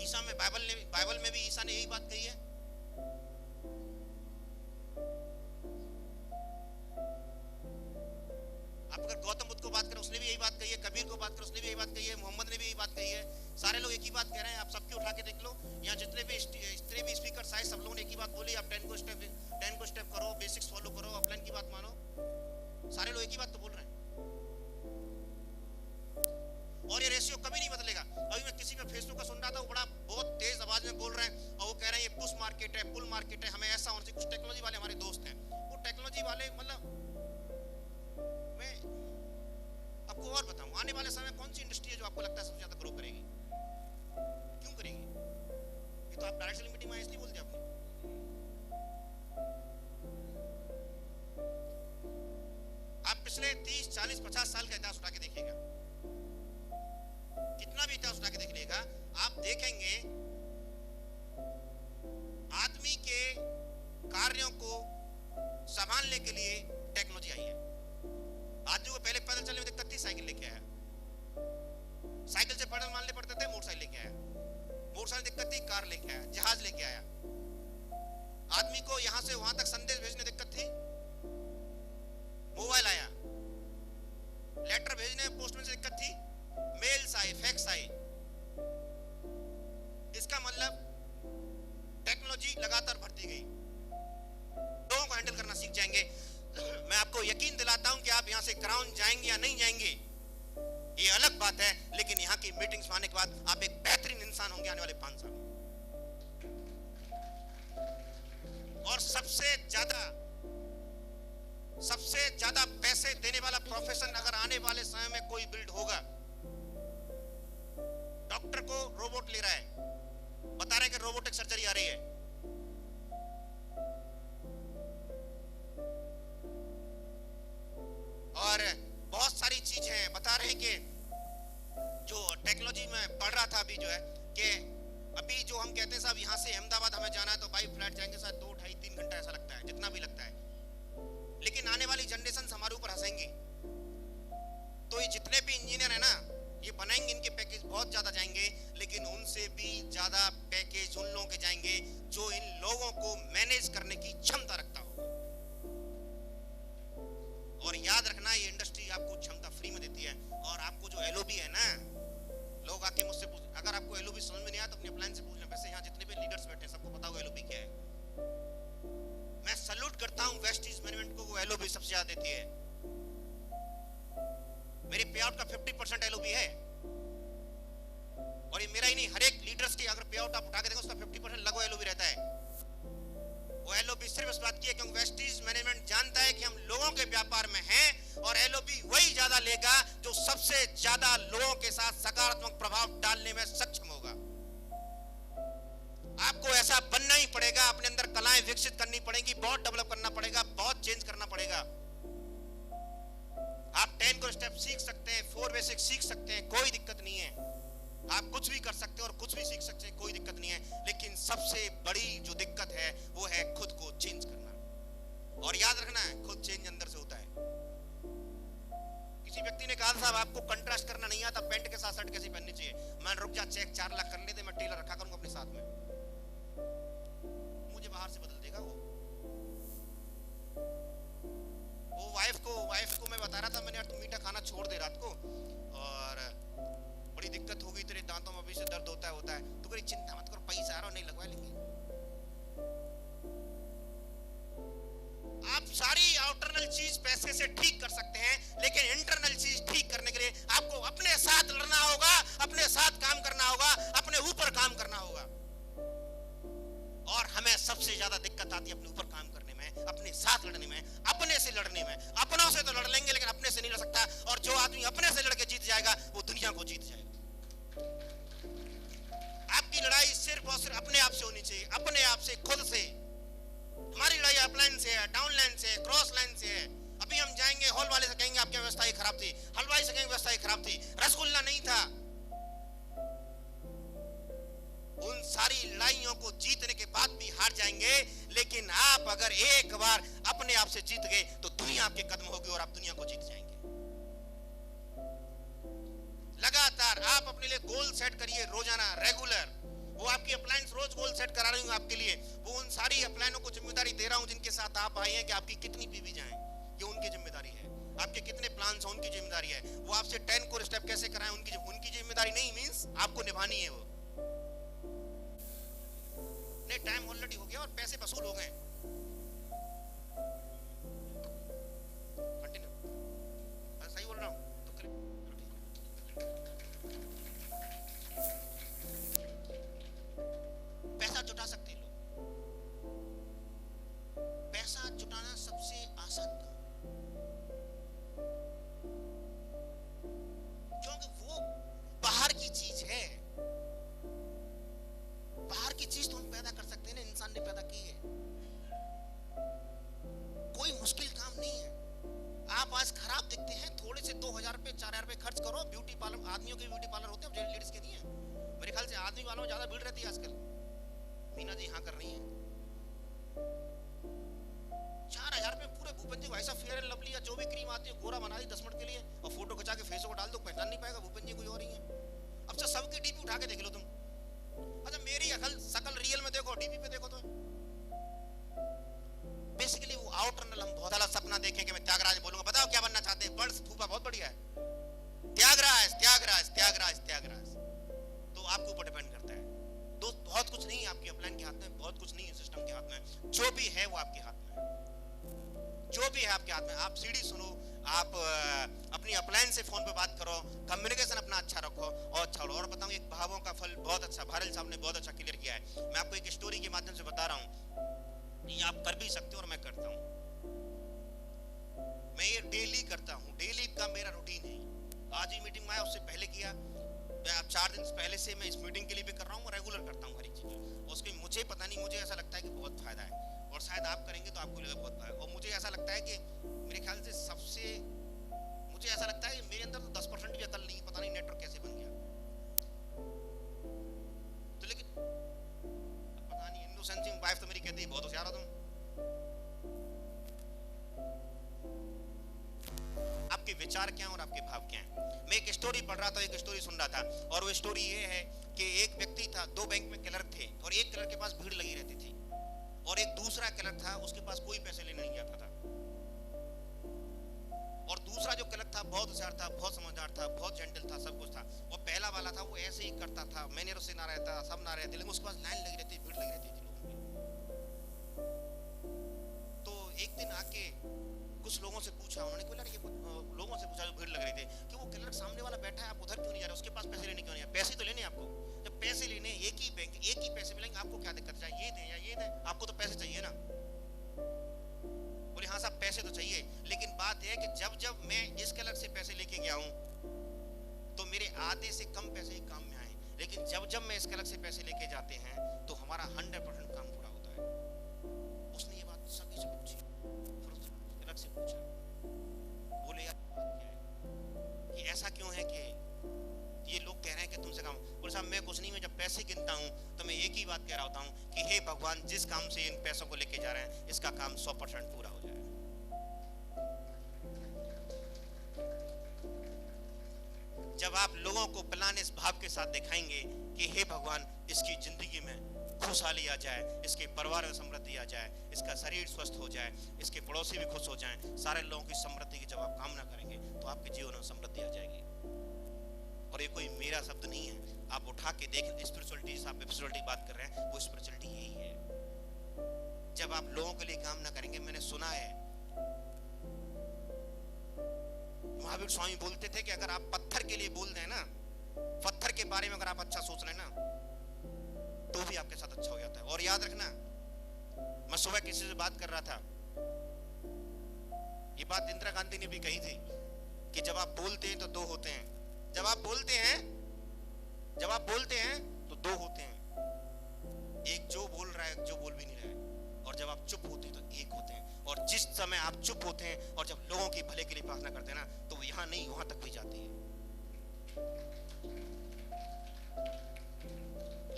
Speaker 2: ईसा में बाइबल में भी ईसा ने यही बात कही है। आप अगर गौतम बुद्ध को बात करें उसने भी यही बात कही है, कबीर को बात करें उसने भी यही बात कही है, मोहम्मद ने भी यही बात कही है। सारे लोग एक ही बात कह रहे हैं। आप सबकी उठा के देख लो, यहाँ जितने भी स्पीकर आए सब लोगों ने एक ही बात बोली, आप 10 को स्टेप करो, बेसिक्स फॉलो करो, ऑफलाइन की बात मानो। सारे लोग एक ही बात तो बोल रहे हैं और ये रेशियो कभी नहीं बदलेगा। अभी मैं किसी का फेसबुक का सुन रहा था, वो बड़ा बहुत तेज आवाज में बोल रहे हैं और वो कह रहे हैं ये पुश मार्केट है, पुल मार्केट है, हमें ऐसा होना चाहिए। कुछ टेक्नोलॉजी वाले हमारे दोस्त हैं, वो टेक्नोलॉजी वाले मतलब मैं आपको और बताऊं, आने वाले समय कौन सी इंडस्ट्री है जो आपको लगता है सबसे ज्यादा ग्रो करेगी? क्यों करेगी? ये तो आप डायरेक्ट सेलिंग मीटिंग में इसलिए बोलते आपने। आप पिछले 30, 40, 50 साल का इतिहास उठा के देखिएगा, कितना भी इतिहास उठा के देख लीजिएगा, आप देखेंगे आदमी के कार्यों को संभालने के लिए टेक्नोलॉजी आई है। आदमी को पहले पैदल चलने में दिक्कत थी, साइकिल लेके आया। साइकिल से पैदल मारने पड़ते थे, मोटरसाइकिल लेके आया। मोटरसाइकिल दिक्कत थी, कार लेके आया, जहाज लेके आया। आदमी को यहां से वहां तक संदेश भेजने दिक्कत थी, मोबाइल आया। लेटर भेजने पोस्टमैन से दिक्कत थी, मेल्स आए, फैक्स आए। इसका मतलब टेक्नोलॉजी लगातार बढ़ती गई। लोगों को हैंडल करना सीख जाएंगे। मैं आपको यकीन दिलाता हूं कि आप यहां से क्राउन जाएंगे या नहीं जाएंगे ये अलग बात है, लेकिन यहां की मीटिंग्स में आने के बाद आप एक बेहतरीन इंसान होंगे आने वाले 5 साल में। और सबसे ज्यादा पैसे देने वाला प्रोफेशन अगर आने वाले समय में कोई बिल्ड होगा, डॉक्टर को रोबोट ले रहा है, बता रहे हैं कि रोबोटिक सर्जरी आ रही है। और बहुत सारी चीजें हैं, बता रहे हैं कि जो टेक्नोलॉजी में पढ़ रहा था अभी जो है कि अभी जो हम कहते हैं साहब यहाँ से अहमदाबाद हमें जाना है तो बाई फ्लाइट जाएंगे शायद 2, 2.5, 3 घंटा ऐसा लगता है, जितना भी लगता है। लेकिन आने वाली जनरेशन हमारे ऊपर हंसेंगी। तो ये जितने भी इंजीनियर है ना, ये बनाएंगे, इनके पैकेज बहुत ज्यादा जाएंगे, लेकिन उनसे भी ज्यादा पैकेज उन लोगों के जाएंगे जो इन लोगों को मैनेज करने की क्षमता रखता होगा। और याद रखना, ये इंडस्ट्री आपको क्षमता फ्री में देती है। और आपको जो एलओबी है ना, लोग आके मुझसे पूछ, अगर आपको एलओबी समझ में नहीं आया तो अपने अपलाइन से पूछ लें। वैसे यहाँ जितने भी लीडर्स बैठे हैं सबको पता होगा एलओबी क्या है। मैं सैल्यूट करता हूँ वेस्टीज मैनेजमेंट को, वो एलओबी सबसे ज्यादा देती है। मेरे पे आउट का 50% एलओबी है। और ये मेरा ही नहीं, हर एक लीडर्स की अगर पे आउट आप उठा के देखो उसका 50% लगभग एलओबी रहता है। वो एलओबी सिर्फ इस बात की है क्योंकि वेस्टीज मैनेजमेंट जानता है कि हम लोगों के व्यापार में हैं और एलओबी वही ज्यादा लेगा जो सबसे ज्यादा लोगों के साथ सकारात्मक प्रभाव डालने में सक्षम होगा। आपको ऐसा बनना ही पड़ेगा, अपने अंदर कलाएं विकसित करनी पड़ेगी, बहुत डेवलप करना पड़ेगा, बहुत चेंज करना पड़ेगा। आप 10 को स्टेप सीख सकते हैं, 4 बेसिक सीख सकते हैं, कोई दिक्कत नहीं है। आप कुछ भी कर सकते हैं और कुछ भी सीख सकते हैं, कोई दिक्कत नहीं है। लेकिन सबसे बड़ी जो दिक्कत है वो है खुद को चेंज करना। और याद रखना है, खुद चेंज अंदर से होता है। किसी व्यक्ति ने कहा साहब आपको कंट्रास्ट करना नहीं आता, पैंट के साथ शर्ट कैसी पहननी चाहिए। मैं रुक जा, चेक 4 लाख कर लेते, मैं टेलर रखा करूंगा अपने साथ में, मुझे बाहर से बदल देगा वो वाइफ को मैं बता रहा था, मैंने यार तुम मीठा खाना छोड़ दे रात को और बड़ी दिक्कत होगी, तेरे दांतों में अभी से दर्द होता है। तू कोई चिंता मत कर, पैसा आ रहा नहीं लगवा लेंगे। आप सारी आउटरनल चीज पैसे से ठीक कर सकते हैं, लेकिन इंटरनल चीज ठीक करने के लिए आपको अपने साथ लड़ना होगा, अपने साथ काम करना होगा, अपने ऊपर काम करना होगा। और हमें सबसे ज्यादा दिक्कत आती है अपने ऊपर काम करने में, अपने साथ लड़ने में, अपने से लड़ने में। अपनों से तो लड़ लेंगे लेकिन अपने से नहीं लड़ सकता। और जो आदमी अपने से लड़के जीत जाएगा वो दुनिया को जीत जाएगा। आपकी लड़ाई सिर्फ और सिर्फ अपने आप से होनी चाहिए, अपने आप से, खुद से। हमारी लड़ाई अपलाइन से है, डाउन लाइन से, क्रॉस लाइन से है। अभी हम जाएंगे, हॉल वाले से कहेंगे आपकी व्यवस्था ही खराब थी, हलवाई से कहेंगे व्यवस्था ही खराब थी, रसगुल्ला नहीं था। उन सारी लड़ाइयों को जीतने के बाद भी हार जाएंगे, लेकिन आप अगर एक बार अपने आप से जीत गए तो दुनिया आपके कदम होगी और आप दुनिया को जीत जाएंगे। लगातार आप अपने लिए गोल सेट करिए, रोजाना, रेगुलर। वो आपकी अप्लायंस रोज गोल सेट करा रही हूँ आपके लिए। वो उन सारी अप्लायनों को जिम्मेदारी दे रहा हूँ जिनके साथ आप आए हैं कि आपकी कितनी पीवी जाए, ये उनकी जिम्मेदारी है। आपके कितने प्लान्स हैं, उनकी जिम्मेदारी है। वो आपसे 10 को स्टेप कैसे कराएं, उनकी जिम्मेदारी नहीं, मींस आपको निभानी है वो। नहीं, टाइम ऑलरेडी हो गया और पैसे वसूल हो गए। कंटिन्यू, सही बोल रहा हूँ तो पैसा जुटा सकते हैं लोग। पैसा जुटाना सबसे आसान काम, क्योंकि वो बाहर की चीज है। बाहर की चीज तो हम पैदा कर सकते हैं ना, इंसान ने पैदा की है। कोई मुश्किल काम नहीं है। आप आज खराब दिखते हैं, थोड़े से 2000 रुपए 4000 रुपए खर्च करो। ब्यूटी पार्लर, आदमियों के ब्यूटी पार्लर होते हैं, लेडीज के नहीं है। मेरे ख्याल से आदमी वालों में ज्यादा भीड़ रहती है आजकल। मीना जी हाँ कर रही है। 4000 रुपए पूरे भूपेन जी को ऐसा फेयर एंड लवली या जो भी क्रीम आती है गोरा बना दी 10 मिनट के लिए, और फोटो खिंचा के फेसबुक डाल दो, पहचान नहीं पाएगा भूपेन जी कोई और ही है। अब से सबकी डीपी उठा के देख लो तुम। अच्छा मेरी शकल रियल में देखो, डीपी पे देखो तो बेसिकली वो आउटरनल। हम बहुत सारा सपना देखें कि मैं त्यागराज बोलूंगा, बताओ क्या बनना चाहते हैं? बर्ड्स फूफा बहुत बढ़िया है, त्यागराज त्यागराज त्यागराज त्यागराज। तो आपके ऊपर डिपेंड करता है दोस्त। बहुत कुछ नहीं है आपके अपलाइन के हाथ में, बहुत कुछ नहीं है सिस्टम के हाथ में। जो भी है वो आपके हाथ में है, जो भी है आपके हाथ में। आप सीडी सुनो, आप अपनी अपलाइन से फोन पे बात करो, कम्युनिकेशन अपना अच्छा रखो और छोड़ो। और बताऊं एक भावों का फल बहुत अच्छा, भारल साहब ने बहुत अच्छा क्लियर किया है। मैं आपको एक स्टोरी के माध्यम से बता रहा हूं, ये आप कर भी सकते हो और मैं करता हूं। मैं ये डेली करता हूं, डेली का मेरा रूटीन है। आज ही मीटिंग में आया, उससे पहले किया, मैं 4 दिन पहले से मैं इस मीटिंग के लिए भी कर रहा हूँ, रेगुलर करता हूँ हर एक चीज। उसके मुझे पता नहीं, मुझे ऐसा लगता है कि बहुत फायदा है, और शायद आप करेंगे तो आपको लगेगा बहुत फायदा। और मुझे ऐसा लगता है कि मेरे ख्याल से सबसे, मुझे ऐसा लगता है कि मेरे अंदर तो 10% भी अकल नहीं, पता नहीं नेटवर्क कैसे बन गया। तो लेकिन पता नहीं, हिंदू सेंसिंग वाइफ तो मेरी कहती है बहुत होशियार हो तुम। आपके विचार क्या हैं और आपके भाव क्या हैं? मैं एक स्टोरी पढ़ रहा था, एक स्टोरी सुन रहा था, और वो स्टोरी ये है कि एक व्यक्ति था, 2 बैंक में क्लर्क थे, और एक क्लर्क के पास भीड़ लगी रहती थी, और एक दूसरा क्लर्क था, उसके पास कोई पैसे लेने नहीं आता था। और दूसरा जो क्लर्क था बहुत होशियार था, बहुत समझदार था, बहुत जेंटल था, सब कुछ था। वो पहला वाला था, वो ऐसे ही करता था, मैनेर से ना रहता, सब ना रहते, लेकिन उसके पास लाइन लगी रहती, भीड़ लगी रहती थी लोगों की। तो एक दिन आके कुछ लोगों से पूछा, उन्होंने बोला ये लोगों से पूछा जो भीड़ लग रही थी कि वो क्लर्क सामने वाला बैठा है, आप उधर क्यों नहीं जा रहे? उसके पास पैसे लेने क्यों नहीं? पैसे तो लेने आपको, जब पैसे लेने एक ही बैंक, एक ही पैसे मिलेंगे, आपको क्या दिक्कत है? ये दें या ये दें, आपको तो पैसे चाहिए ना। बोले हाँ साहब पैसे तो चाहिए, लेकिन बात यह है कि जब जब मैं इस क्लर्क से पैसे लेके गया हूं तो मेरे आधे से कम पैसे ही काम में आए, लेकिन जब जब मैं इस क्लर्क से पैसे लेके जाते हैं तो हमारा 100% काम पूरा होता है। उसने ये बात सभी से पूछी, फिर उस क्लर्क से पूछा, बोले यार बात क्या है? क्यों है कि ये लोग कह रहे हैं कि तुमसे काम, बोले साहब मैं कुछ नहीं, मैं जब पैसे गिनता हूँ तो मैं एक ही बात कह रहा होता हूँ कि हे भगवान, जिस काम से इन पैसों को लेके जा रहे हैं इसका काम 100% पूरा हो जाए। जब आप लोगों को प्लान इस भाव के साथ दिखाएंगे कि हे भगवान, इसकी जिंदगी में खुशहाली आ जाए, इसके परिवार में समृद्धि आ जाए, इसका शरीर स्वस्थ हो जाए, इसके पड़ोसी भी खुश हो जाएं, सारे लोगों की समृद्धि की जब आप कामना करेंगे तो आपके जीवन में समृद्धि आ जाएगी। और ये कोई मेरा शब्द नहीं है, आप उठा के देख, स्पिरिचुअलिटी, आप स्पिरिचुअलिटी बात कर रहे हैं, वो स्पिरिचुअलिटी यही है। जब आप लोगों के लिए काम ना करेंगे, मैंने सुना है महावीर स्वामी बोलते थे कि अगर आप पत्थर के लिए बोल दें ना, पत्थर के बारे में अगर आप अच्छा सोच लें ना, तो भी आपके साथ अच्छा हो जाता है। और याद रखना, मैं सुबह किसी से बात कर रहा था, ये बात इंदिरा गांधी ने भी कही थी कि जब आप बोलते हैं तो दो होते हैं, जब आप बोलते हैं तो दो होते हैं, एक जो बोल रहा है, जो बोल भी नहीं रहा है, और जब आप चुप होते हैं तो एक होते हैं। और जिस समय आप चुप होते हैं और जब लोगों की भले के लिए प्रार्थना करते हैं ना, तो वो यहां नहीं वहां तक भी जाती है।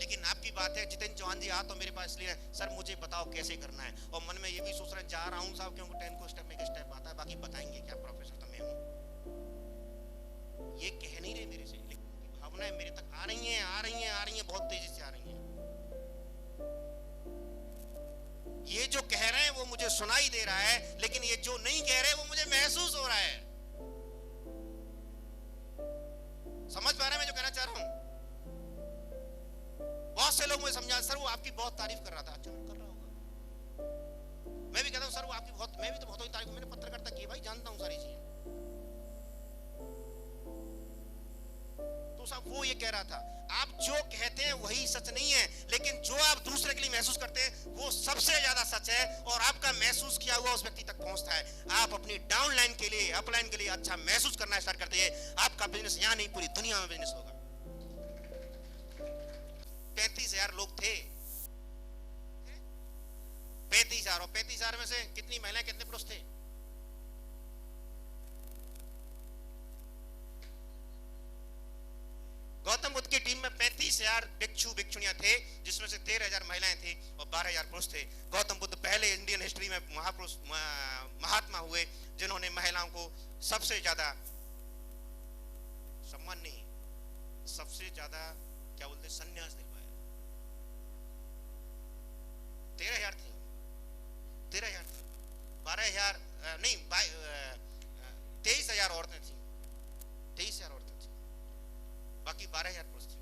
Speaker 2: लेकिन आपकी बात है जितेंद्र चौहान जी, आ तो मेरे पास इसलिए सर मुझे बताओ कैसे करना है, और मन में ये भी सोच रहे हैं जा रहा हूं साहब, क्योंकि 10 को स्टेप में एक स्टेप आता है, बाकी बताएंगे क्या, प्रोफेसर तो मैं हूं। ये कह नहीं रहे मेरे से, लेकिन भावनाएं मेरे तक आ रही हैं, बहुत तेजी से आ रही हैं। ये जो कह रहे हैं वो मुझे सुनाई दे रहा है, लेकिन ये जो नहीं कह रहे वो मुझे महसूस हो रहा है। समझ पा रहे हैं मैं जो कहना चाह रहा हूं? बहुत से लोग मुझे समझा, सर वो आपकी बहुत तारीफ कर रहा था। अच्छा, कर रहा होगा, मैं भी कहता हूं सर वो आपकी बहुत, मैं भी तो बहुत तारीफ, मैंने पत्रकारिता की भाई, जानता हूं सारी चीजें। तो साहब वो ये कह रहा था, आप जो कहते हैं वही सच नहीं है, लेकिन जो आप दूसरे के लिए महसूस करते हैं वो सबसे ज्यादा सच है, और आपका महसूस किया हुआ उस व्यक्ति तक पहुंचता है। आप अपनी डाउन लाइन के लिए, अप लाइन के लिए अच्छा महसूस करना स्टार्ट करते हैं, आपका बिजनेस यहां नहीं पूरी दुनिया में बिजनेस होगा। 35,000 लोग थे, 35,000, और 35,000 में से कितनी महिलाएं, कितने पुरुष थे? गौतम बुद्ध की टीम में 35,000 भिक्षु भिक्षुणियां थे, जिसमें से 13,000 महिलाएं थी और 12,000 पुरुष थे। गौतम बुद्ध पहले इंडियन हिस्ट्री में महापुरुष, महात्मा हुए जिन्होंने महिलाओं को सबसे ज्यादा सम्मान नहीं, सबसे ज्यादा क्या बोलते, संन्यास दिलवाया। 13,000 थी, 13,000 थी, 12,000 नहीं, 23,000 औरतें थी, 23,000 औरतें थी, बाकी 12,000 पुरुष थे।